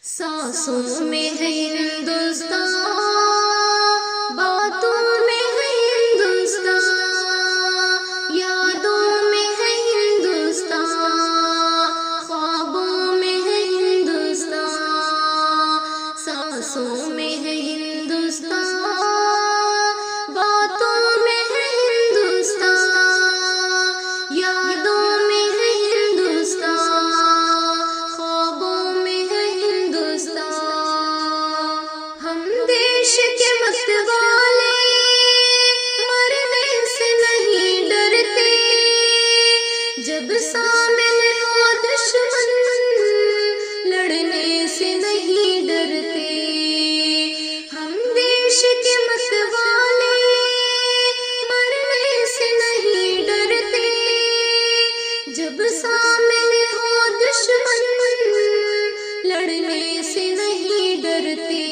سانسوں میں ہے ہندوستان، باتوں میں ہے ہندوستان، یادوں میں ہے ہندوستان، خوابوں میں ہے ہندوستان، سانسوں میں ہے ہندوستان، باتوں میں ہے ہندوستان، یادوں میں ہے ہندوستان، خوابوں میں ہے ہندوستان۔ ہم دیش کے مت والے مرنے سے نہیں ڈرتے، جب سامنے ہو دشمن لڑنے سے نہیں ڈرتے۔ ہم دیش کے مت والے مرنے سے نہیں ڈرتے، جب سامنے ہو دشمن لڑنے سے نہیں ڈرتے۔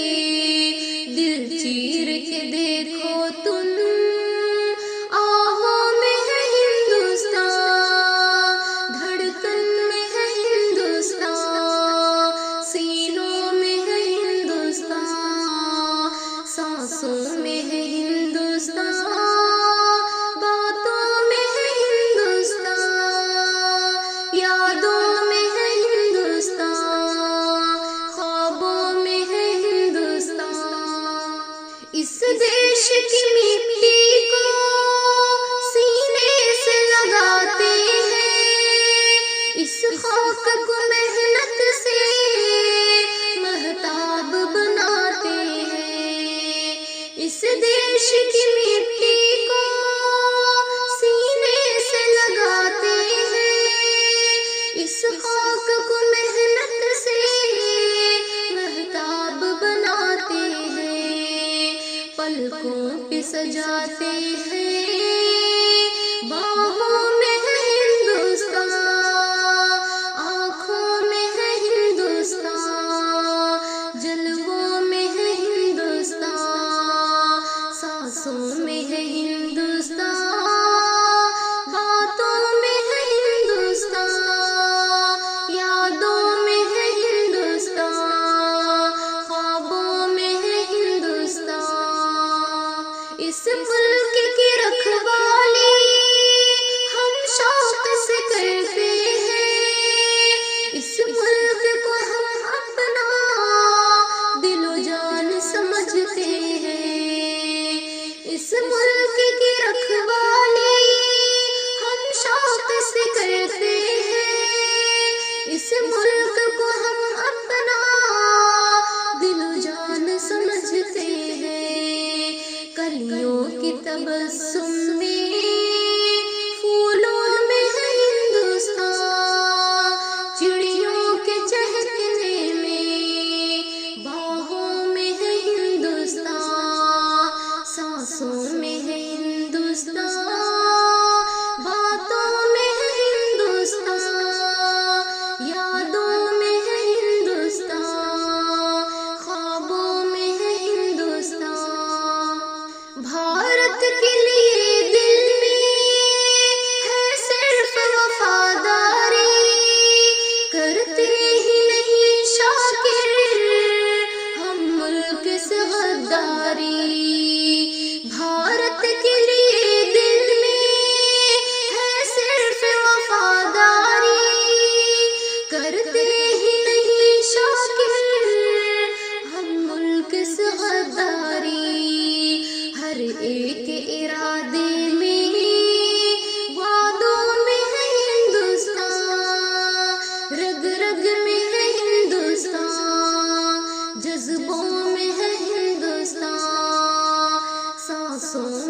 دل چیر کے دیکھو تم، آہوں میں ہے ہندوستان، دھڑکن میں ہے ہندوستان، سینوں میں ہے ہندوستان، سانسوں میں ہے ہندوستان، باتوں میں ہے ہندوستان، یادوں میں ہے ہندوستان، خوابوں میں ہے ہندوستان۔ اس دیش کی مٹی کو سینے سے لگاتے ہیں، اس خاک کو محنت سے مہتاب بناتے ہیں۔ اس دیش کی مٹی کو سینے سے لگاتے ہیں، اس خاک کو محنت سے مہتاب بناتے ہیں، پلکوں پہ سجاتے ہیں، باہوں میں ہے ہندوستان، آنکھوں میں ہے ہندوستان، جلووں میں ہے ہندوستان، سانسوں میں ہے ہندوستان، باتوں میں ہے ہندوستان، یادوں میں ہے ہندوستان، خوابوں میں ہے ہندوستان۔ اس ملک کی رکھوالی ہم شوق سے کرتے ہیں، اس ملک کو ہم اپنا دل و جان سمجھتے ہیں۔ اس ملک کی رکھوالی ہم شوق سے کرتے ہیں، اس ملک کو ہم اپنا دل و جان سمجھتے ہیں۔ کلیوں کی تبسم میں، پھولوں میں ہے ہندوستان، چڑیوں کے چہکنے میں، باہوں میں ہے ہندوستان، سانسوں میں ہے ہندوستان، باتوں میں ہے ہندوستان، یادوں میں ہے ہندوستان، خوابوں میں ہے ہندوستان۔ بھارت کے لیے دل میں ہے صرف وفاداری، کرتے ہی نہیں شاکر ہم ملک سے غداری۔ بھارت کے لیے دل میں ہے صرف وفاداری، کرتے ہی نہیں شاکر ہم ملک سے غداری۔ ہر ایک ارادے میں، وعدوں میں ہے ہندوستان، رگ رگ میں ہے ہندوستان، جذبوں میں ہے ہندوستان، سانسوں